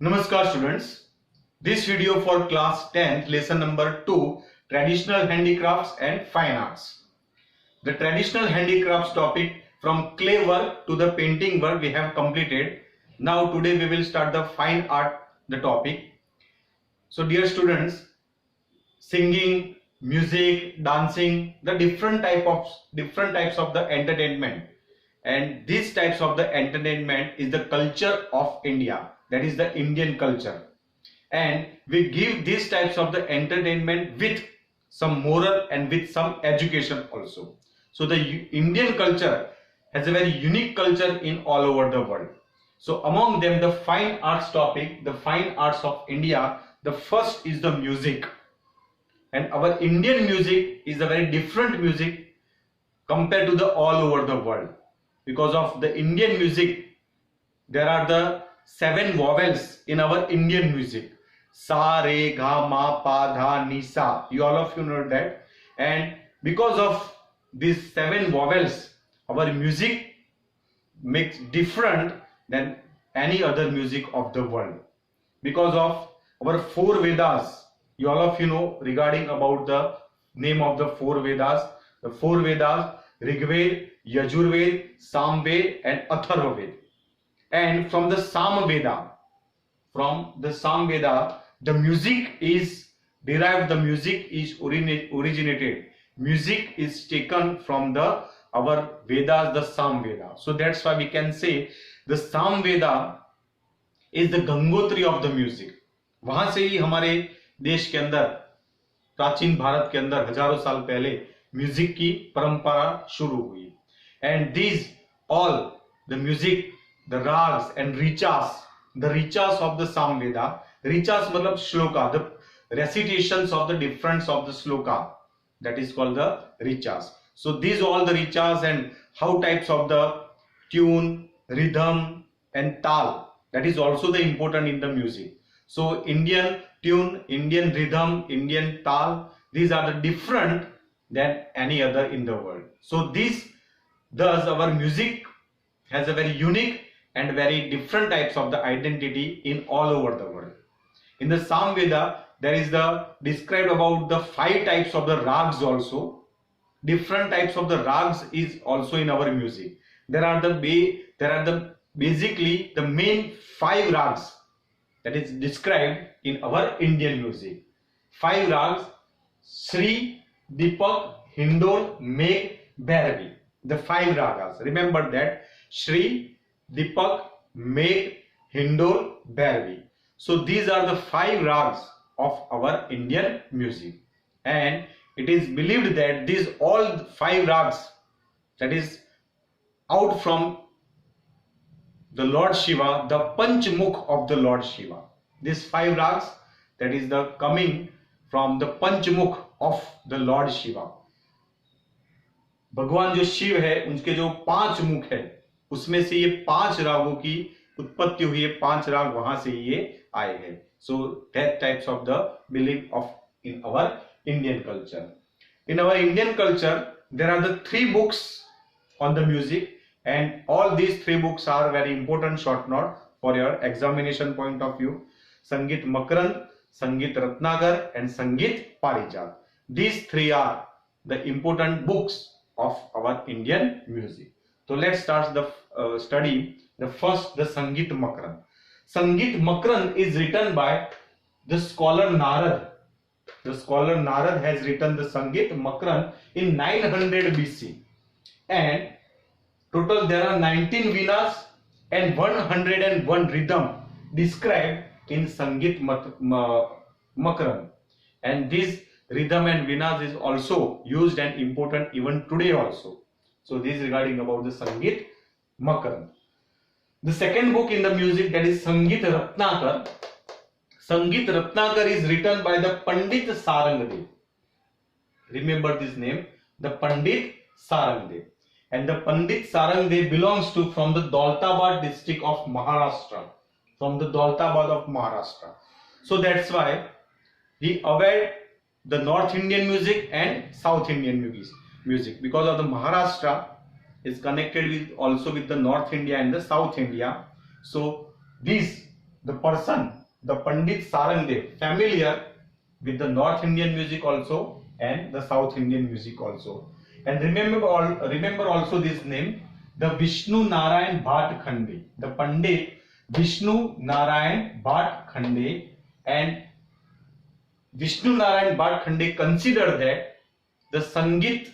Namaskar students. This video for class 10th lesson number 2 traditional handicrafts and fine arts. The traditional handicrafts topic from clay work to the painting work we have completed. Now today we will start the fine art the topic. So dear students, singing, music, dancing, the different types of the entertainment, and these types of the entertainment is the culture of India, that is the Indian culture, and we give these types of the entertainment with some moral and with some education also. So the Indian culture has a very unique culture in all over the world. So among them, the fine arts topic, the fine arts of India, the first is the music. And our Indian music is a very different music compared to the all over the world. Because of the Indian music, there are the 7 vowels in our Indian music. Sa, re, ga, ma, pa, dha, ni, sa. You all of you know that. And because of these 7 vowels, our music makes different than any other music of the world. Because of our 4 Vedas, you all of you know regarding about the name of the 4 Vedas. The 4 Vedas, Rigved, Yajurved, Samved and Atharvaved. And from the Samveda, the music is derived, the music is originated. Music is taken from the our Vedas, the Samveda. So that's why we can say the Samveda is the Gangotri of the music. वहां से ही हमारे देश के अंदर, प्राचीन भारत के अंदर हजारों साल पहले म्यूजिक की परंपरा शुरू हुई. And these all the music, the ragas and the richas of the Samaveda. Richas मतलब shloka, the recitations of the difference of the shloka, that is called the richas. So these all the richas and how types of the tune, rhythm and tal, that is also the important in the music. So Indian tune, Indian rhythm, Indian tal, these are the different than any other in the world. So thus our music has a very unique and very different types of the identity in all over the world. In the Samveda, there is the described about the 5 types of the rags also. Different types of the rags is also in our music. There are basically the main 5 rags that is described in our Indian music. 5 rags: Shri, Deepak, Hindol, Megh, Bhairavi. The 5 ragas. Remember that: Shri, Deepak, Megh, Hindol, Bhairavi. So these are the 5 rags of our Indian music, and it is believed that these all 5 rags, that is out from the Lord Shiva, the Panchmukh of the Lord Shiva. These 5 rags, that is the coming from the Panchmukh of the Lord Shiva. भगवान जो शिव है, उनके जो 5 मुख है, उसमें से ये 5 रागों की उत्पत्ति हुई है. 5 राग वहां से ये आए हैं. So that types of the belief of in our Indian culture. In our Indian culture, there are the 3 books on the music, and all these 3 books are very important short note for your examination point of view. Sangeet Makarand, Sangeet Ratnagar and Sangeet Parijat. These 3 are the important books of our Indian music. So let's start the study. The first, the Sangeet Makarand. Sangeet Makarand is written by the scholar Narad. The scholar Narad has written the Sangeet Makarand in 900 BC, and total there are 19 vinas and 101 rhythm described in Sangeet Makarand. And this rhythm and vinas is also used and important even today also. So this is regarding about the Sangeet Makarand. The second book in the music, that is Sangeet Ratnakar. Sangeet Ratnakar is written by the Pandit Sarangdev. Remember this name, the Pandit Sarangdev. And the Pandit Sarangdev belongs to from the Daulatabad district of Maharashtra. From the Daulatabad of Maharashtra. So that's why he aware the North Indian music and South Indian music. Because of the Maharashtra is connected with also with the North India and the South India. So these the person, the Pandit Sarangdev, familiar with the North Indian music also and the South Indian music also. And remember also this name, the Vishnu Narayan Bhat Khande, the Pandit Vishnu Narayan Bhat Khande. And Vishnu Narayan Bhat Khande considered that the Sangeet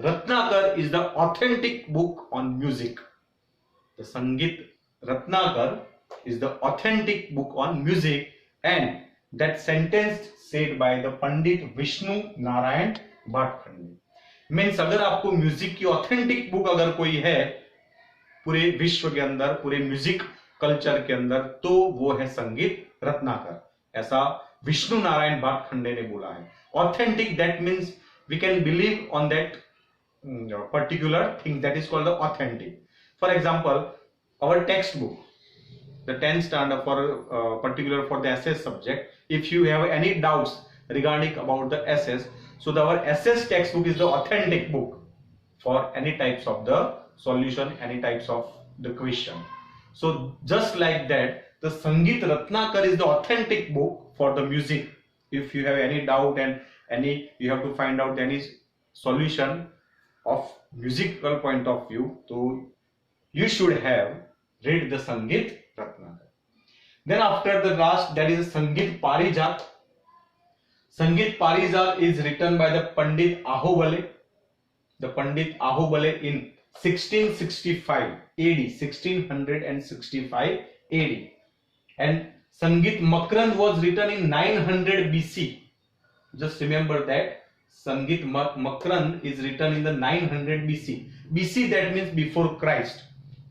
Ratnakar is the authentic book on music. The Sangeet Ratnakar is the authentic book on music, and that sentence said by the Pandit Vishnu Narayan Bhat Khande. Means अगर आपको music की authentic book अगर कोई है पूरे विश्व के अंदर, पूरे म्यूजिक कल्चर के अंदर, तो वो है संगीत रत्नाकर, ऐसा विष्णु नारायण भाट खंडे ने बोला है. Authentic, that means we can believe on that particular thing, that is called the authentic. For example, our textbook, the 10th standard for particular for the SS subject, if you have any doubts regarding about the SS, so our SS textbook is the authentic book for any types of the solution, any types of the question. So just like that, the Sangeet Ratnakar is the authentic book for the music. If you have any doubt and you have to find out any solution of musical point of view, so you should have read the Sangeet Ratnakar. Then after the last, that is Sangeet Parijat. Sangeet Parijat is written by the Pandit Ahobale. The Pandit Ahobale in 1665 AD, 1665 AD. And Sangeet Makrand was written in 900 BC. Just remember that Sangeet Makrand is written in the 900 BC. BC, that means before Christ.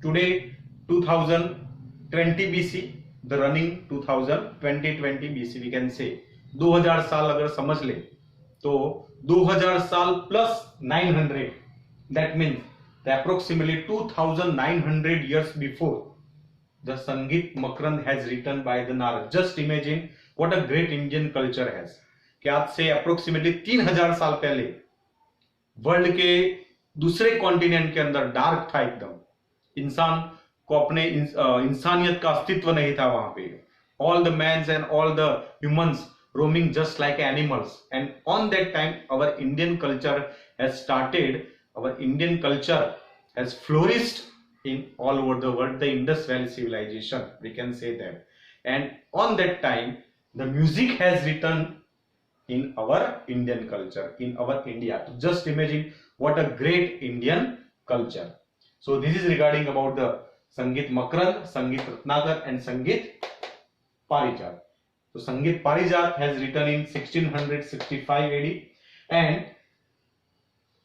Today 2020 BC, the running 2020 BC we can say. 2000 साल अगर समझ ले तो 2000 साल plus 900, that means the approximately 2900 years before, the Sangeet Makrand has written by the Narad. Just imagine what a great Indian culture has. कि आज से approximately 3000 साल पहले वर्ल्ड के दूसरे कॉन्टिनेंट के अंदर डार्क था एकदम, इंसान को अपने इंसानियत का अस्तित्व नहीं था वहां पे. All the mans and all the humans roaming just like animals, and on that time our Indian culture has started, our Indian culture has flourished in all over the world, the Indus Valley civilization, we can say that. And on that time the music has written in our Indian culture, in our India. Just imagine what a great Indian culture. So this is regarding about the Sangeet Makrand, Sangeet Ratnakar and Sangeet Parijat. So Sangeet Parijat has written in 1665 AD, and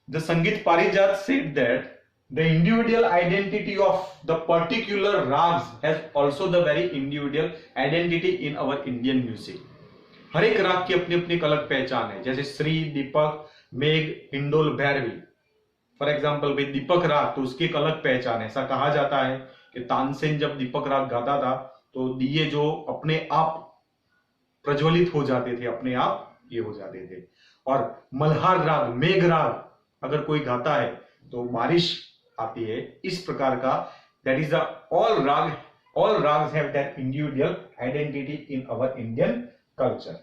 the Sangeet Parijat said that the individual identity of the particular rags has also the very individual identity in our Indian music. हर एक राग की अपनी अपनी अलग पहचान है, जैसे श्री, दीपक, मेघ, हिंडोल, भैरवी. फॉर एग्जाम्पल भाई दीपक राग, तो उसकी एक अलग पहचान है. ऐसा कहा जाता है कि तानसेन जब दीपक राग गाता था तो दिए जो अपने आप प्रज्वलित हो जाते थे, अपने आप ये हो जाते थे. और मल्हार राग, मेघ राग अगर कोई गाता है तो बारिश आती है. इस प्रकार का, that is the all rags have that individual identity in our Indian culture.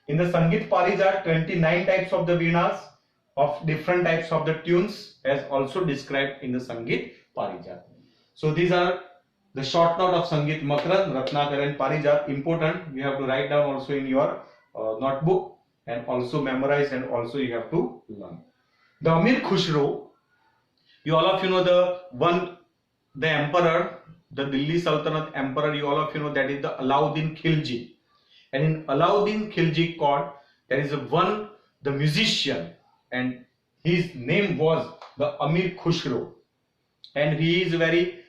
In the Sangeet Parijat, 29 types of the Veenas of different types of the tunes as also described in the Sangeet Parijat. So these are the short note of Sangeet Makrand, Ratnakar and Parijat. Important, you have to write down also in your notebook and also memorize, and also you have to learn. The Amir Khusro, you all of you know the emperor, the Delhi Sultanate emperor, you all of you know that is the Alauddin Khilji. And in Alauddin Khilji court, there is the musician, and his name was the Amir Khusro, and he is very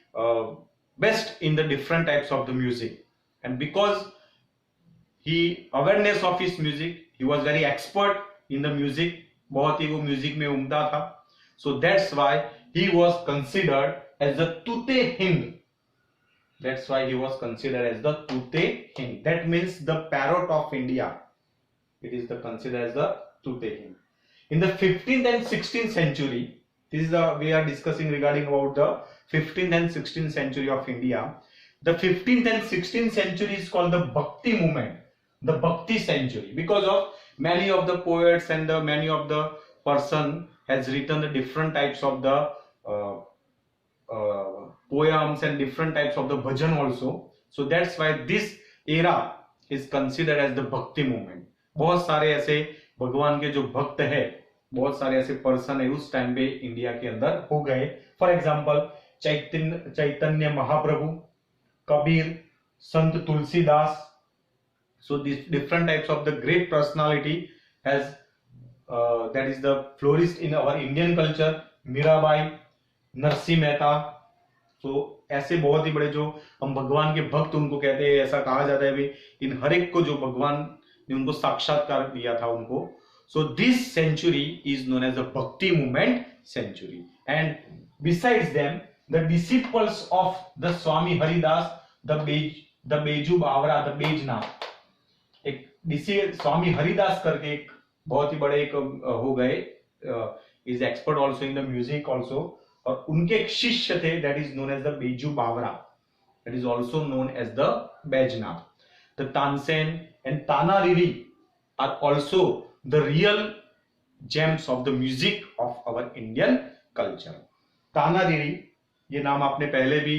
best in the different types of the music. And because he awareness of his music, he was very expert in the music, बहुत ही वो music में उम्दा था. So that's why he was considered as the Tute Hind. That's why he was considered as the Tute Hind. That means the parrot of India. It is considered as the Tute Hind. In the 15th and 16th century, we are discussing regarding about the 15th and 16th century of India. The 15th and 16th century is called the Bhakti movement, the Bhakti century, because of many of the poets and many of the person has written the different types of the poems and different types of the bhajan also. So that's why this era is considered as the Bhakti movement. बहुत सारे ऐसे भगवान के जो भक्त है, बहुत सारे ऐसे पर्सन है उस टाइम पे इंडिया के अंदर हो गए. For example Chaitanya Mahaprabhu, Kabir, Sant Tulsidas. So these different types of the great personality has that is the flourished in our Indian culture. Mirabai, Narasimha Mehta. So ऐसे बहुत ही बड़े जो हम भगवान के भक्त उनको कहते हैं. ऐसा कहा जाता है भी इन हर एक को जो भगवान ने उनको साक्षात्कार दिया था उनको. So this century is known as the Bhakti movement century. And besides them, the disciples of the Swami Haridas, the Beju Bawra, the Bejnath, एक स्वामी हरिदास करके एक बहुत ही बड़े एक हो गए, is expert also in the music also, और उनके एक शिष्य थे that is known as the Baiju Bawra, that is also known as the Baijnath. The Tansen and Tanariri are also the real gems of the music of our Indian culture. Tanariri ये नाम आपने पहले भी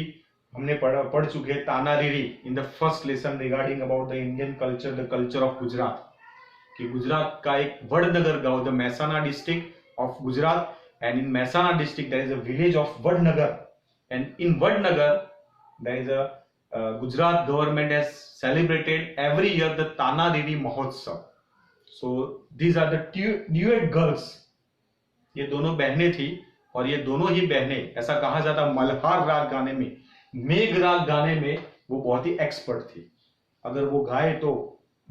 हमने पढ़ चुके हैं. Tanariri in the first lesson regarding about the Indian culture, the culture of Gujarat, कि गुजरात का एक वडनगर गांव, the Mehsana district of Gujarat, and in Mehsana district there is a village of Vadnagar, and in Vadnagar there is a Gujarat government has celebrated every year the Tanariri Mahotsav. So these are the duet girls. ये दोनों बहनें थी और ये दोनों ही बहनें, ऐसा कहा जाता मल्हार राग गाने में, मेघ राग गाने में वो बहुत ही एक्सपर्ट थी. अगर वो गाए तो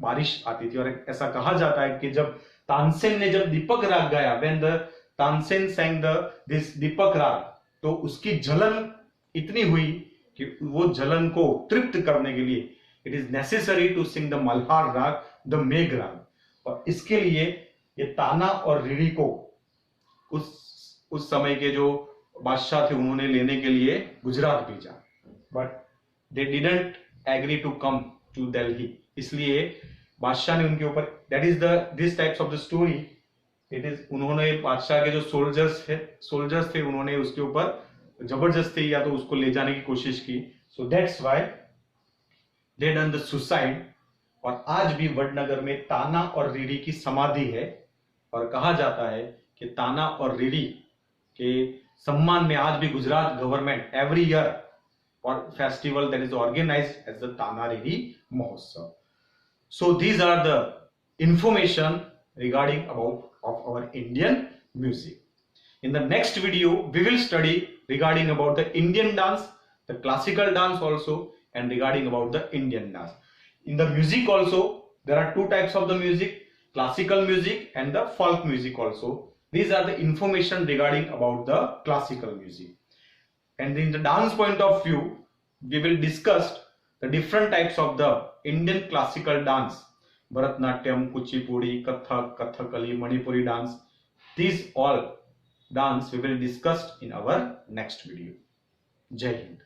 बारिश आती थी. और ऐसा कहा जाता है कि जब तानसेन ने जब दीपक राग गाया, when the Tansen sang this दीपक राग, तो उसकी जलन इतनी हुई कि वो जलन को तृप्त करने के लिए it is necessary to sing the Malhar raga, the मेघ राग. और इसके लिए ये ताना और रीरी को उस समय के जो बादशाह थे उन्होंने लेने के लिए गुजरात भेजा, but they didn't agree to come to Delhi. इसलिए बादशाह ने उनके ऊपर, that is this types of the story, it is उन्होंने बादशाह के जो सोल्जर्स थे उन्होंने उसके ऊपर जबरदस्ती या तो उसको ले जाने की कोशिश की. So that's why they done the suicide. और आज भी वडनगर में ताना और रीरी की समाधि है, और कहा जाता है कि ताना और रीरी के सम्मान में आज भी गुजरात गवर्नमेंट एवरी ईयर और festival that is organised as the Tanariri Mahotsav. So these are the information regarding about of our Indian music. In the next video we will study regarding about the Indian dance, the classical dance also, and regarding about the Indian dance. In the music also there are two types of the music, classical music and the folk music also. These are the information regarding about the classical music. And in the dance point of view we will discuss the different types of the Indian classical dance, Bharatnatyam, Kuchipudi, Kathak, Kathakali, Manipuri dance. These all dance we will discuss in our next video. Jai Hind.